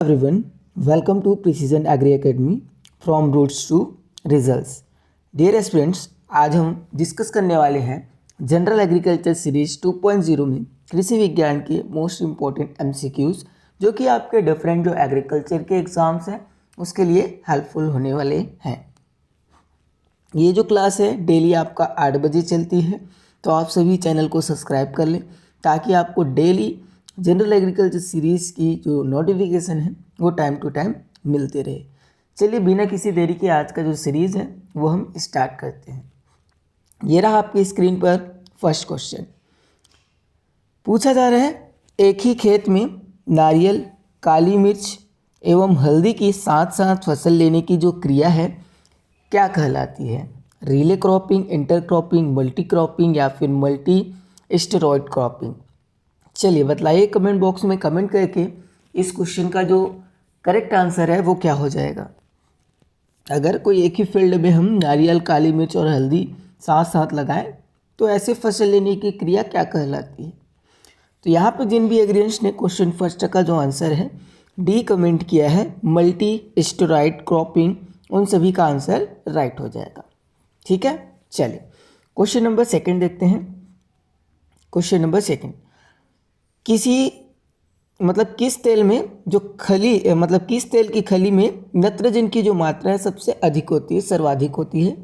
Everyone, welcome to Precision Agri Academy from Roots to Results. Dear students, आज हम discuss करने वाले हैं जनरल एग्रीकल्चर सीरीज 2.0 में कृषि विज्ञान के मोस्ट इम्पॉर्टेंट MCQs जो कि आपके डिफरेंट जो एग्रीकल्चर के एग्ज़ाम्स हैं उसके लिए हेल्पफुल होने वाले हैं। ये जो क्लास है डेली आपका 8 बजे चलती है, तो आप सभी चैनल को सब्सक्राइब कर लें ताकि आपको डेली जनरल एग्रीकल्चर सीरीज़ की जो नोटिफिकेशन है वो टाइम टू टाइम मिलते रहे। चलिए बिना किसी देरी के आज का जो सीरीज़ है वो हम स्टार्ट करते हैं। ये रहा आपकी स्क्रीन पर फर्स्ट क्वेश्चन। पूछा जा रहा है, एक ही खेत में नारियल, काली मिर्च एवं हल्दी की साथ साथ फसल लेने की जो क्रिया है क्या कहलाती है? Relay cropping, inter cropping, multi cropping या फिर मल्टी स्टेरॉयड क्रॉपिंग? चलिए बतलाइए कमेंट बॉक्स में कमेंट करके इस क्वेश्चन का जो करेक्ट आंसर है वो क्या हो जाएगा। अगर कोई एक ही फील्ड में हम नारियल, काली मिर्च और हल्दी साथ साथ लगाएं तो ऐसे फसल लेने की क्रिया क्या कहलाती है? तो यहाँ पे जिन भी एग्रीडियंट्स ने क्वेश्चन फर्स्ट का जो आंसर है डी कमेंट किया है, मल्टी स्टेरॉयड क्रॉपिंग, उन सभी का आंसर राइट हो जाएगा। ठीक है, चलिए क्वेश्चन नंबर सेकंड देखते हैं। क्वेश्चन नंबर सेकंड, किस तेल में जो खली किस तेल की खली में नाइट्रोजन की जो मात्रा है सबसे अधिक होती है, सर्वाधिक होती है?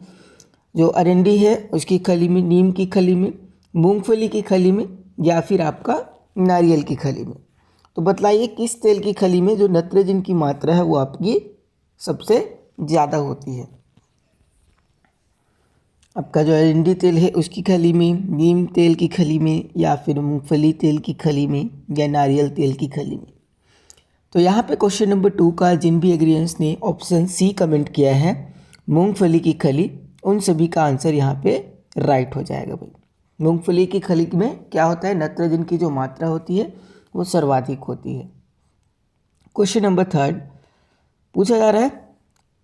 जो अरंडी है उसकी खली में, नीम की खली में, मूंगफली की खली में या फिर आपका नारियल की खली में? तो बतलाइए किस तेल की खली में जो नाइट्रोजन की मात्रा है वो आपकी सबसे ज़्यादा होती है? आपका जो अरंडी तेल है उसकी खली में, नीम तेल की खली में या फिर मूंगफली तेल की खली में या नारियल तेल की खली में? तो यहाँ पे क्वेश्चन नंबर 2 का जिन भी एग्रीडियंट्स ने ऑप्शन सी कमेंट किया है, मूंगफली की खली, उन सभी का आंसर यहाँ पे राइट हो जाएगा भाई। मूंगफली की खली में क्या होता है, नाइट्रोजन की जो मात्रा होती है वो सर्वाधिक होती है। क्वेश्चन नंबर 3 पूछा जा रहा है,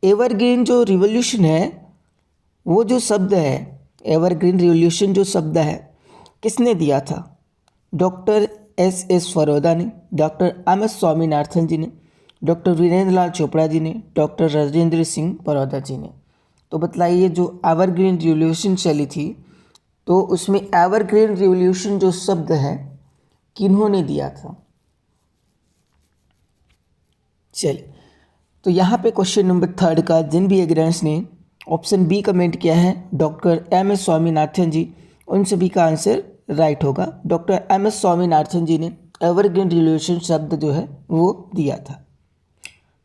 एवरग्रीन जो रिवोल्यूशन है वो जो शब्द है, एवरग्रीन रिवोल्यूशन जो शब्द है किसने दिया था? डॉक्टर एस फरोदा ने, डॉक्टर MS स्वामीनाथन जी ने, डॉक्टर वीरेंद्र लाल चोपड़ा जी ने, डॉक्टर राजेंद्र सिंह परोदा जी ने? तो बतलाइए जो एवरग्रीन रिवोल्यूशन चली थी तो उसमें एवरग्रीन रिवोल्यूशन जो शब्द है किन्होंने दिया था? चलिए तो यहाँ पे क्वेश्चन नंबर 3 का जिन भी एग्रीडियंट्स ने ऑप्शन बी कमेंट किया है, डॉक्टर MS स्वामीनाथन जी, उन सभी का आंसर राइट होगा। डॉक्टर MS स्वामीनाथन जी ने एवरग्रीन रिवोल्यूशन शब्द जो है वो दिया था।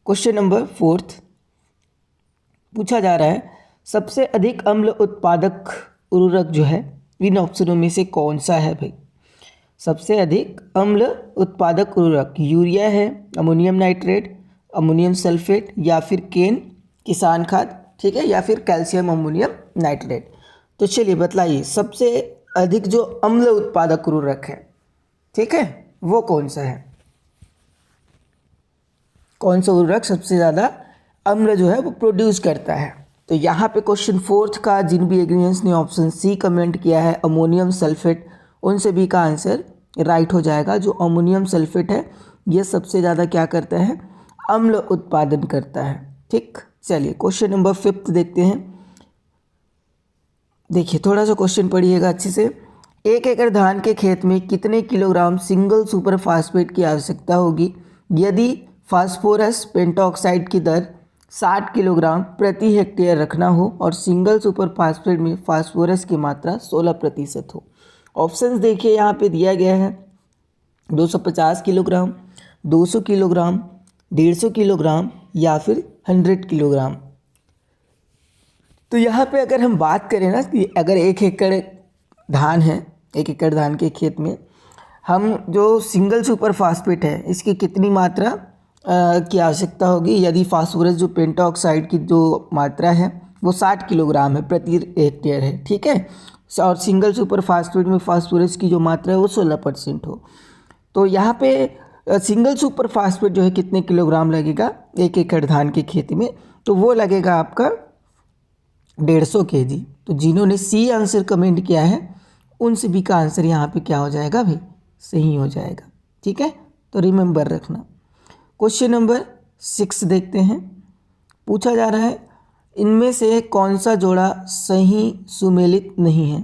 क्वेश्चन नंबर 4 पूछा जा रहा है, सबसे अधिक अम्ल उत्पादक उर्वरक जो है इन ऑप्शनों में से कौन सा है भाई? सबसे अधिक अम्ल उत्पादक उर्वरक यूरिया है, अमोनियम नाइट्रेट, अमोनियम सल्फेट या फिर केन किसान खाद, ठीक है, या फिर कैल्शियम अमोनियम नाइट्रेट? तो चलिए बतलाइए सबसे अधिक जो अम्ल उत्पादक उर्वरक है, ठीक है, वो कौन सा है? कौन सा उर्वरक सबसे ज़्यादा अम्ल जो है वो प्रोड्यूस करता है? तो यहाँ पे क्वेश्चन 4 का जिन भी एग्रीडियंट्स ने ऑप्शन सी कमेंट किया है, अमोनियम सल्फेट, उन सभी का आंसर राइट हो जाएगा। जो अमोनियम सल्फेट है ये सबसे ज़्यादा क्या करता है, अम्ल उत्पादन करता है। ठीक, चलिए क्वेश्चन नंबर 5 देखते हैं। देखिए थोड़ा सा क्वेश्चन पढ़िएगा अच्छे से। 1 एकड़ धान के खेत में कितने किलोग्राम सिंगल सुपर फास्फेट की आवश्यकता होगी यदि फास्फोरस पेंटॉक्साइड की दर 60 किलोग्राम प्रति हेक्टेयर रखना हो और सिंगल सुपर फास्फेट में फास्फोरस की मात्रा 16% हो? ऑप्शंस देखिए यहाँ पे दिया गया है, 250 किलोग्राम, 200 किलोग्राम, 150 किलोग्राम या फिर 100 किलोग्राम। तो यहाँ पे अगर हम बात करें ना कि अगर 1 एकड़ धान है, 1 एकड़ धान के खेत में हम जो सिंगल सुपर फास्फेट है इसकी कितनी मात्रा की आवश्यकता होगी यदि फास्फोरस जो पेंटॉक्साइड की जो मात्रा है वो 60 किलोग्राम है प्रति हेक्टेयर है, ठीक है, और सिंगल सुपर फास्फेट में फास्फोरस की जो मात्रा है वो 16% हो। तो यहाँ पे सिंगल सुपर फास्फेट जो है कितने किलोग्राम लगेगा 1 एकड़ धान के खेती में? तो वो लगेगा आपका 150 kg। तो जिन्होंने सी आंसर कमेंट किया है उन सभी का आंसर यहाँ पे क्या हो जाएगा भाई, सही हो जाएगा। ठीक है, तो रिमेंबर रखना। क्वेश्चन नंबर 6 देखते हैं। पूछा जा रहा है इनमें से कौन सा जोड़ा सही सुमेलित नहीं है।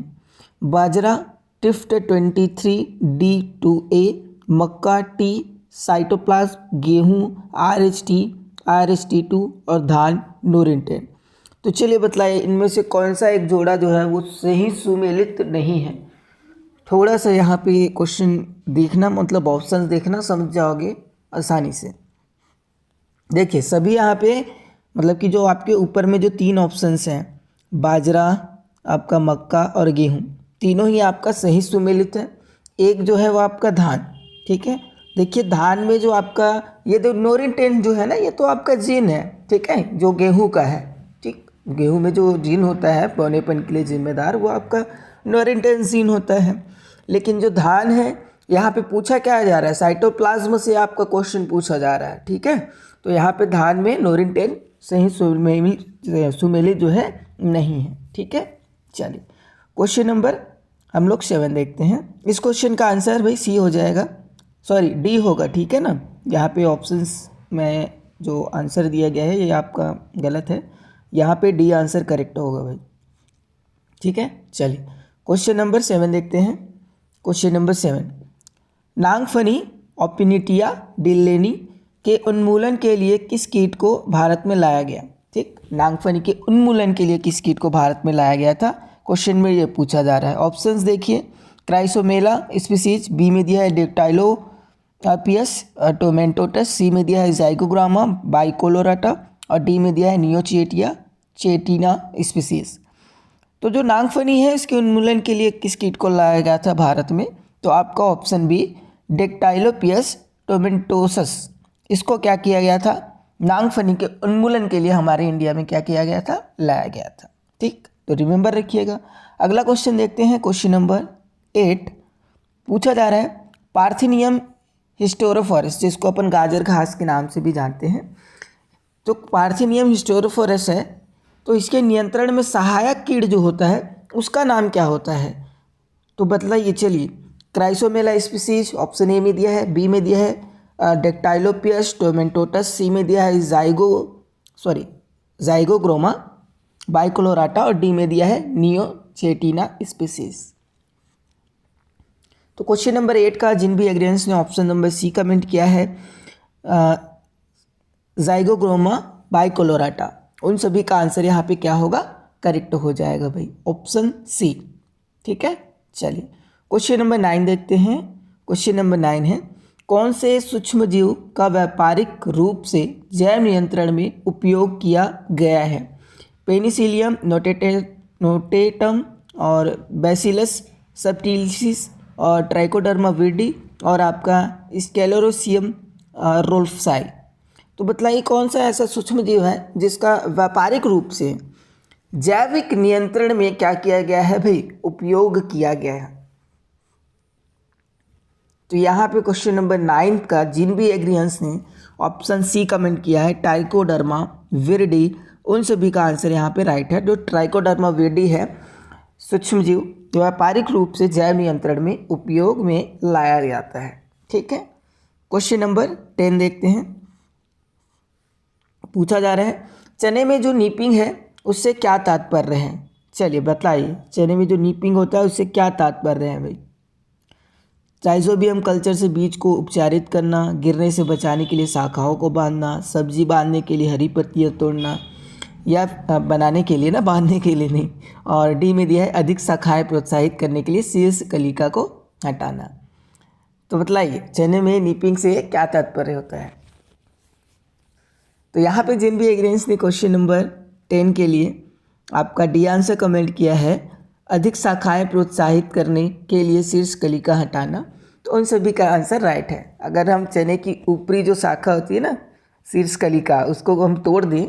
बाजरा टिफ्ट 23D2A, मक्का टी, साइटोप्लाज्म गेहूँ RH2 और धान नोरिन-10। तो चलिए बतलाइए इनमें से कौन सा एक जोड़ा जो है वो सही सुमेलित नहीं है। थोड़ा सा यहाँ पे क्वेश्चन देखना, मतलब ऑप्शंस देखना, समझ जाओगे आसानी से। देखिए सभी यहाँ पे मतलब कि जो आपके ऊपर में जो 3 ऑप्शंस हैं, बाजरा, आपका मक्का और गेहूँ, तीनों ही आपका सही सुमेलित है। एक जो है वो आपका धान, ठीक है। देखिए धान में जो आपका ये जो नोरिन-10 जो है ना, ये तो आपका जीन है, ठीक है, जो गेहूँ का है, ठीक। गेहूँ में जो जीन होता है पौनेपन के लिए जिम्मेदार, वो आपका नोरिन-10 जीन होता है। लेकिन जो धान है यहाँ पे पूछा क्या जा रहा है, साइटोप्लाज्म से आपका क्वेश्चन पूछा जा रहा है, ठीक है। तो यहाँ पे धान में नोरिन-10 सही सुमेलित जो है नहीं है, ठीक है। चलिए क्वेश्चन नंबर हम लोग 7 देखते हैं। इस क्वेश्चन का आंसर भाई सी हो जाएगा, सॉरी डी होगा, ठीक है ना। यहाँ पे ऑप्शंस में जो आंसर दिया गया है ये आपका गलत है, यहाँ पे डी आंसर करेक्ट होगा भाई, ठीक है। चलिए क्वेश्चन नंबर 7 देखते हैं। क्वेश्चन नंबर 7, नागफनी ओपिनिटिया डिलेनी के उन्मूलन के लिए किस कीट को भारत में लाया गया। ठीक, नागफनी के उन्मूलन के लिए किस कीट को भारत में लाया गया था, क्वेश्चन में ये पूछा जा रहा है। ऑप्शंस देखिए, क्राइसोमेला स्पीसीज, बी में दिया है डेक्टाइलोपियस टोमेटोटस, सी में दिया है जाइगोग्रामा बाइकोलोराटा और डी में दिया है नियोचेटिया चेटिना स्पीसीज। तो जो नागफनी है इसके उन्मूलन के लिए किस कीट को लाया गया था भारत में, तो आपका ऑप्शन बी डेक्टाइलोपियस टोमेटोसस, इसको क्या किया गया था, नागफनी के उन्मूलन के लिए हमारे इंडिया में क्या किया गया था, लाया गया था। ठीक, तो रिमेंबर रखिएगा। अगला क्वेश्चन देखते हैं, क्वेश्चन नंबर 8। पूछा जा रहा है पार्थिनियम हिस्टोरोफोरस, जिसको अपन गाजर घास के नाम से भी जानते हैं। तो पार्थिनियम हिस्टोरोफोरस है, तो इसके नियंत्रण में सहायक कीट जो होता है उसका नाम क्या होता है, तो बतलाइए। चलिए, क्राइसोमेला स्पीसीज ऑप्शन ए में दिया है, बी में दिया है डेक्टाइलोपियस टोमेटोटस, सी में दिया है जाइगोग्रामा बाइकोलोराटा और डी में दिया है नियोचेटिना स्पीसीज। तो क्वेश्चन नंबर 8 का जिन भी एग्रीगेंट्स ने ऑप्शन नंबर सी कमेंट किया है जाइगोग्रामा बाइकोलोराटा, उन सभी का आंसर यहाँ पे क्या होगा, करेक्ट हो जाएगा भाई, ऑप्शन सी। ठीक है, चलिए क्वेश्चन नंबर 9 देखते हैं। क्वेश्चन नंबर 9 है, कौन से सूक्ष्म जीव का व्यापारिक रूप से जैव नियंत्रण में उपयोग किया गया है। पेनिसिलियम नोटेटम और बैसिलस सबटिलिस और ट्राइकोडर्मा विर्डी और आपका स्केलेरोसियम रोल्फसाई। तो बतलाइए कौन सा ऐसा सूक्ष्म जीव है जिसका व्यापारिक रूप से जैविक नियंत्रण में क्या किया गया है भाई, उपयोग किया गया है। तो यहाँ पे क्वेश्चन नंबर 9 का जिन भी एग्रीगेंट्स ने ऑप्शन सी कमेंट किया है ट्राइकोडर्मा विर्डी, उन सभी का आंसर यहाँ पे राइट है। जो ट्राइकोडर्मा विर्डी है सूक्ष्म जीव जो व्यापारिक रूप से जैव नियंत्रण में उपयोग में लाया जाता है। ठीक है, क्वेश्चन नंबर 10 देखते हैं। पूछा जा रहा है चने में जो नीपिंग है उससे क्या तात्पर्य है। चलिए बतलाइए, चने में जो नीपिंग होता है उससे क्या तात्पर्य है भाई। राइजोबियम कल्चर से बीज को उपचारित करना, गिरने से बचाने के लिए शाखाओं को बांधना, सब्जी बांधने के लिए हरी पत्तियाँ तोड़ना, या बनाने के लिए ना, बांधने के लिए नहीं। और डी में दिया है अधिक शाखाएं प्रोत्साहित करने के लिए शीर्ष कलिका को हटाना। तो बतलाइए चने में नीपिंग से क्या तात्पर्य होता है। तो यहाँ पे जिन भी एग्रीगेंट्स ने क्वेश्चन नंबर 10 के लिए आपका डी आंसर कमेंट किया है अधिक शाखाएं प्रोत्साहित करने के लिए शीर्ष कलिका हटाना, तो उन सभी का आंसर राइट है। अगर हम चने की ऊपरी जो शाखा होती है ना, शीर्ष कलिका, उसको हम तोड़ दें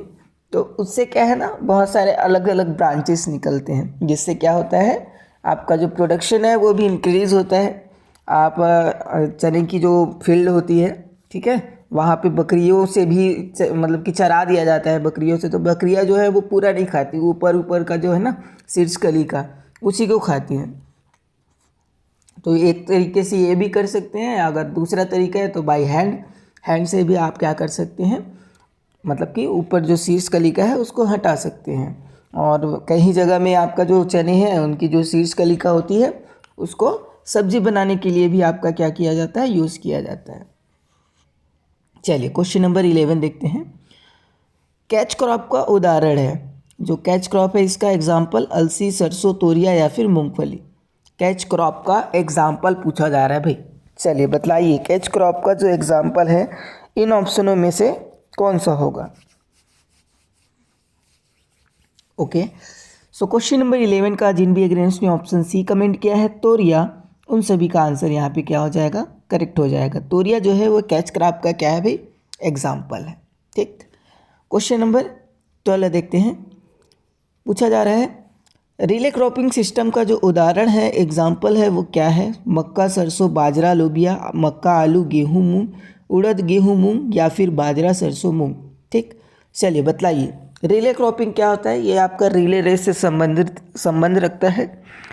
तो उससे क्या है ना, बहुत सारे अलग अलग ब्रांचेस निकलते हैं, जिससे क्या होता है आपका जो प्रोडक्शन है वो भी इंक्रीज़ होता है। आप चने की जो फील्ड होती है, ठीक है, वहाँ पे बकरियों से भी मतलब कि चरा दिया जाता है बकरियों से। तो बकरियाँ जो है वो पूरा नहीं खाती, ऊपर ऊपर का जो है ना शीर्ष कलिका, उसी को खाती हैं। तो एक तरीके से ये भी कर सकते हैं, अगर दूसरा तरीका है तो बाय हैंड हैंड से भी आप क्या कर सकते हैं, मतलब कि ऊपर जो शीर्ष कलिका है उसको हटा सकते हैं। और कई जगह में आपका जो चने हैं उनकी जो शीर्ष कलिका होती है उसको सब्जी बनाने के लिए भी आपका क्या किया जाता है, यूज़ किया जाता है। चलिए क्वेश्चन नंबर 11 देखते हैं। कैच क्रॉप का उदाहरण है, जो कैच क्रॉप है इसका एग्जाम्पल अलसी, सरसों, तोरिया या फिर मूंगफली। कैच क्रॉप का एग्जाम्पल पूछा जा रहा है भाई। चलिए बतलाइए कैच क्रॉप का जो एग्जाम्पल है इन ऑप्शनों में से कौन सा होगा। ओके, सो क्वेश्चन नंबर 11 का जिन भी एग्रेंस ने ऑप्शन सी कमेंट किया है तोरिया, उन सभी का आंसर यहाँ पे क्या हो जाएगा, करेक्ट हो जाएगा। तोरिया जो है वो कैच क्रॉप का क्या है भाई, एग्जाम्पल है। ठीक, क्वेश्चन नंबर 12 देखते हैं। पूछा जा रहा है रिले क्रॉपिंग सिस्टम का जो उदाहरण है, एग्जाम्पल है, वो क्या है। मक्का, सरसों, बाजरा, लोबिया, मक्का, आलू, गेहूँ, मूंग, उड़द, गेहूँ, मूंग या फिर बाजरा, सरसों, मूंग। ठीक, चलिए बतलाइए रिले क्रॉपिंग क्या होता है। ये आपका रिले रेस से संबंध रखता है,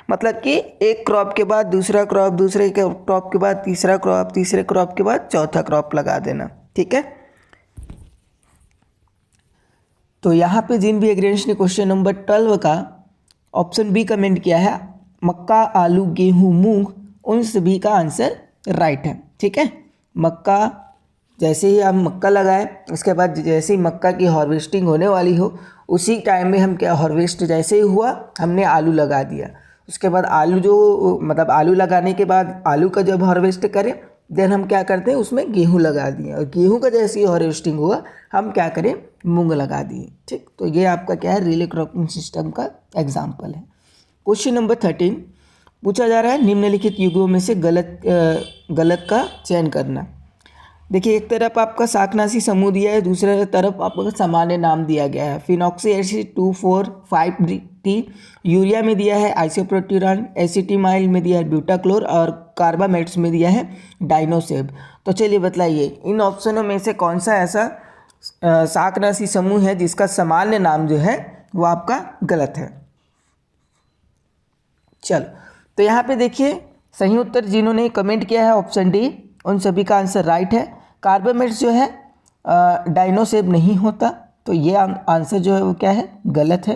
मतलब कि एक क्रॉप के बाद दूसरा क्रॉप, दूसरे क्रॉप के बाद तीसरा क्रॉप, तीसरे क्रॉप के बाद चौथा क्रॉप लगा देना। ठीक है, तो यहाँ पे जिन भी एग्रेंस ने क्वेश्चन नंबर 12 का ऑप्शन बी कमेंट किया है, मक्का, आलू, गेहूँ, मूंग, उन सभी का आंसर राइट है। ठीक है, मक्का जैसे ही हम मक्का लगाए उसके बाद जैसे ही मक्का की हार्वेस्टिंग होने वाली हो उसी टाइम में हम क्या, हार्वेस्ट जैसे ही हुआ हमने आलू लगा दिया। उसके बाद आलू जो मतलब आलू लगाने के बाद आलू का जब हार्वेस्ट करें देन हम क्या करते हैं, उसमें गेहूँ लगा दिए, और गेहूँ का जैसे ही हार्वेस्टिंग हुआ हम क्या करें, मूंग लगा दिए। ठीक, तो ये आपका क्या है, रिले क्रॉपिंग सिस्टम का एग्जाम्पल है। क्वेश्चन नंबर 13 पूछा जा रहा है निम्नलिखित युगों में से गलत का चयन करना। देखिए एक तरफ आपका शाकनाशी समूह दिया है, दूसरे तरफ आपका सामान्य नाम दिया गया है। फिनॉक्सी एसिड 2,4,5-T, यूरिया में दिया है आइसोप्रोट्यूरान, एसिटिमाइल में दिया है ब्यूटाक्लोर और कार्बामेट्स में दिया है डाइनोसेब। तो चलिए बतलाइए इन ऑप्शनों में से कौन सा ऐसा शाकनाशी समूह है जिसका सामान्य नाम जो है वो आपका गलत है। चलो तो यहाँ पे देखिए सही उत्तर जिन्होंने कमेंट किया है ऑप्शन डी, उन सभी का आंसर राइट है। कार्बामेट्स जो है डाइनोसेब नहीं होता, तो ये आंसर जो है वो क्या है, गलत है।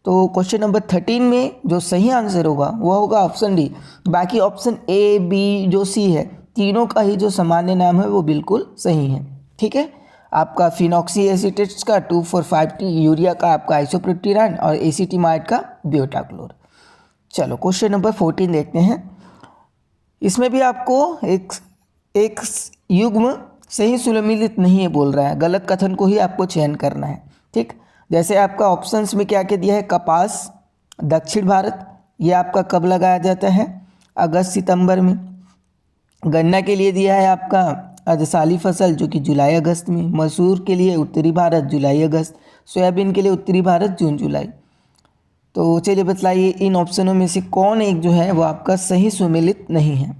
तो क्वेश्चन नंबर 13 में जो सही आंसर होगा वो होगा ऑप्शन डी। बाकी ऑप्शन ए, बी, जो सी है, तीनों का ही जो सामान्य नाम है वो बिल्कुल सही है। ठीक है, आपका फिनॉक्सी एसिटेट्स का 2,4,5-T, यूरिया का आपका आइसोप्रोट्यूरान और एसिटिमाइड का ब्यूटाक्लोर। चलो क्वेश्चन नंबर 14 देखते हैं। इसमें भी आपको एक युग्म सही सुमेलित नहीं है बोल रहा है, गलत कथन को ही आपको चयन करना है। ठीक, जैसे आपका ऑप्शंस में क्या क्या दिया है, कपास दक्षिण भारत, ये आपका कब लगाया जाता है, अगस्त सितंबर में। गन्ना के लिए दिया है आपका अजसाली फसल जो कि जुलाई अगस्त में। मसूर के लिए उत्तरी भारत जुलाई अगस्त। सोयाबीन के लिए उत्तरी भारत जून जुलाई। तो चलिए बतलाइए इन ऑप्शनों में से कौन एक जो है वो आपका सही सुमेलित नहीं है।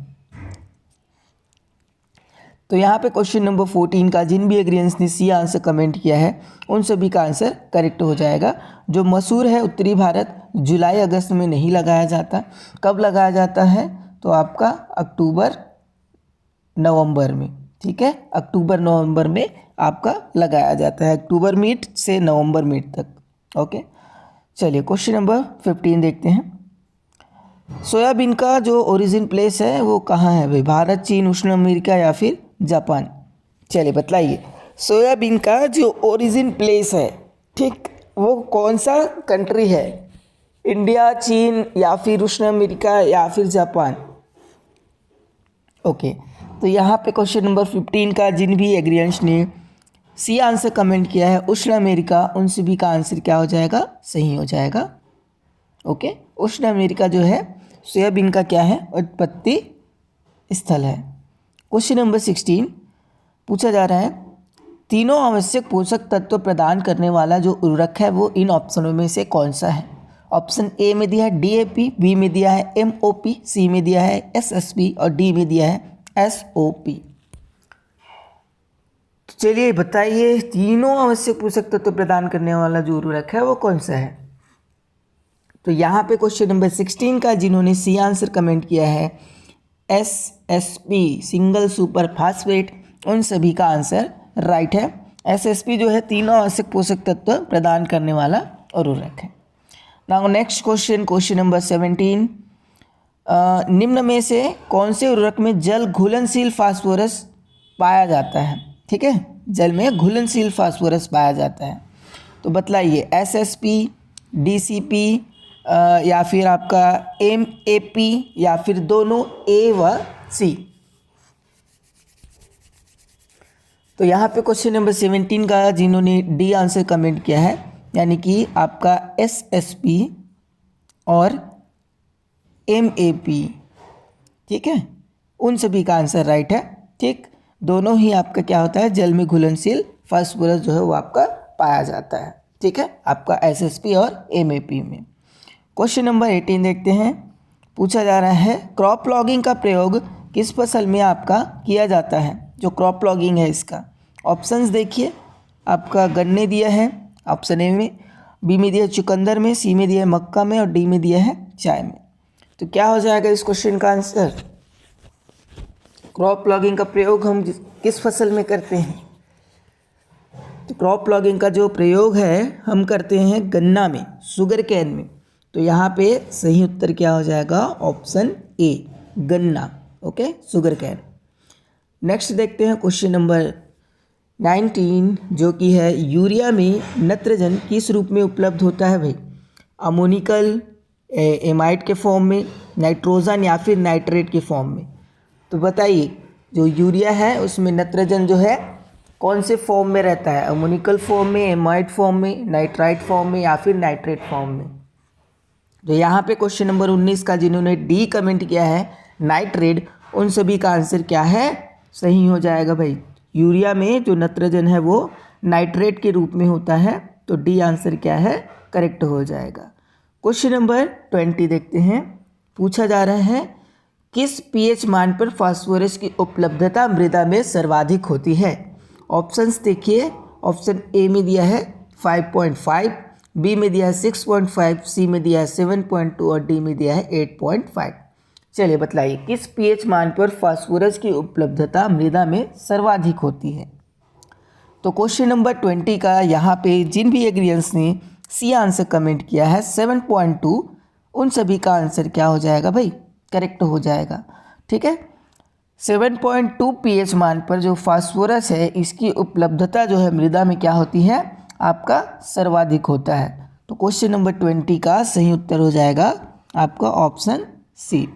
तो यहाँ पे क्वेश्चन नंबर 14 का जिन भी एग्रीएंस ने सी आंसर कमेंट किया है उन सभी का आंसर करेक्ट हो जाएगा। जो मसूर है उत्तरी भारत जुलाई अगस्त में नहीं लगाया जाता, कब लगाया जाता है, तो आपका अक्टूबर नवंबर में। ठीक है, अक्टूबर नवंबर में आपका लगाया जाता है, अक्टूबर मिड से नवंबर मिड तक। ओके, चलिए क्वेश्चन नंबर 15 देखते हैं। सोयाबीन का जो ओरिजिन प्लेस है वो कहाँ है भाई, भारत, चीन, उष्ण अमेरिका या फिर जापान। चलिए बतलाइए सोयाबीन का जो ओरिजिन प्लेस है, ठीक, वो कौन सा कंट्री है, इंडिया, चीन या फिर उष्ण अमेरिका या फिर जापान। ओके, तो यहाँ पे क्वेश्चन नंबर 15 का जिन भी एग्रीएंट्स ने सी आंसर कमेंट किया है उष्ण अमेरिका, उन सभी का आंसर क्या हो जाएगा, सही हो जाएगा। ओके, उष्ण अमेरिका जो है सोयाबीन का क्या है, उत्पत्ति स्थल है। क्वेश्चन नंबर 16 पूछा जा रहा है तीनों आवश्यक पोषक तत्व प्रदान करने वाला जो उर्वरक है वो इन ऑप्शनों में से कौन सा है। ऑप्शन ए में दिया है DAP, बी में दिया है MOP, सी में दिया है SSP और डी में दिया है SOP। तो चलिए बताइए तीनों आवश्यक पोषक तत्व प्रदान करने वाला जो उर्वरक है वो कौन सा है। तो यहाँ पे क्वेश्चन नंबर 16 का जिन्होंने सी आंसर कमेंट किया है SSP, सिंगल सुपर फास्फेट, उन सभी का आंसर राइट है। एसएसपी जो है तीनों आवश्यक पोषक तत्व प्रदान करने वाला उर्वरक है। Now next question, question number 17। निम्न में से कौन से उर्वरक में जल घुलनशील फास्फोरस पाया जाता है? ठीक है, जल में घुलनशील फास्फोरस पाया जाता है, तो बतलाइए एसएसपी, डीसीपी या फिर आपका एमएपी या फिर दोनों ए व सी। तो यहाँ पे क्वेश्चन नंबर 17 का जिन्होंने डी आंसर कमेंट किया है, यानी कि आपका एसएसपी और एमएपी, ठीक है, उन सभी का आंसर राइट है। ठीक, दोनों ही आपका क्या होता है, जल में घुलनशील फास्फोरस जो है वो आपका पाया जाता है। ठीक है, आपका एसएसपी और एमएपी में। क्वेश्चन नंबर 18 देखते हैं। पूछा जा रहा है क्रॉप लॉगिंग का प्रयोग किस फसल में आपका किया जाता है? जो क्रॉप लॉगिंग है इसका ऑप्शंस देखिए, आपका गन्ने दिया है ऑप्शन ए में, बी में दिया है चुकंदर में, सी में दिया है मक्का में और डी में दिया है चाय में। तो क्या हो जाएगा इस क्वेश्चन का आंसर? क्रॉप लॉगिंग का प्रयोग हम किस फसल में करते हैं? तो क्रॉप लॉगिंग का जो प्रयोग है हम करते हैं गन्ना में, शुगर कैन में। तो यहाँ पे सही उत्तर क्या हो जाएगा? ऑप्शन ए, गन्ना। Okay, sugar cane. नेक्स्ट देखते हैं क्वेश्चन नंबर 19, जो कि है यूरिया में नत्रजन किस रूप में उपलब्ध होता है भाई? अमोनिकल एमाइड के फॉर्म में, नाइट्रोजन या फिर नाइट्रेट के फॉर्म में। तो बताइए जो यूरिया है उसमें नत्रजन जो है कौन से फॉर्म में रहता है? अमोनिकल फॉर्म में, एमाइड फॉर्म में, नाइट्राइट फॉर्म में या फिर नाइट्रेट फॉर्म में? तो यहाँ पे क्वेश्चन नंबर 19 का जिन्होंने डी कमेंट किया है नाइट्रेट, उन सभी का आंसर क्या है? सही हो जाएगा भाई। यूरिया में जो नत्रजन है वो नाइट्रेट के रूप में होता है, तो डी आंसर क्या है? करेक्ट हो जाएगा। क्वेश्चन नंबर 20 देखते हैं। पूछा जा रहा है किस पीएच मान पर फास्फोरस की उपलब्धता मृदा में सर्वाधिक होती है? ऑप्शंस देखिए, ऑप्शन ए में दिया है 5.5, बी में दिया है 6.5, सी में दिया है 7.2 और डी में दिया है 8.5। चलिए बतलाइए किस पीएच मान पर फास्फोरस की उपलब्धता मृदा में सर्वाधिक होती है? तो क्वेश्चन नंबर 20 का यहाँ पे जिन भी एग्रियंस ने सी आंसर कमेंट किया है 7.2, उन सभी का आंसर क्या हो जाएगा भाई? करेक्ट हो जाएगा। ठीक है, 7.2 पीएच मान पर जो फास्फोरस है इसकी उपलब्धता जो है मृदा में क्या होती है? आपका सर्वाधिक होता है। तो क्वेश्चन नंबर 20 का सही उत्तर हो जाएगा आपका ऑप्शन सी।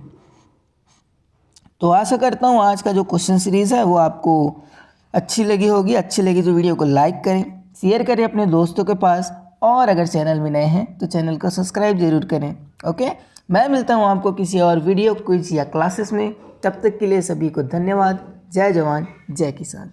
तो आशा करता हूँ आज का जो क्वेश्चन सीरीज़ है वो आपको अच्छी लगी होगी। अच्छी लगी तो वीडियो को लाइक करें, शेयर करें अपने दोस्तों के पास, और अगर चैनल में नए हैं तो चैनल को सब्सक्राइब जरूर करें। ओके, मैं मिलता हूँ आपको किसी और वीडियो, क्विज या क्लासेस में। तब तक के लिए सभी को धन्यवाद। जय जवान जय किसान।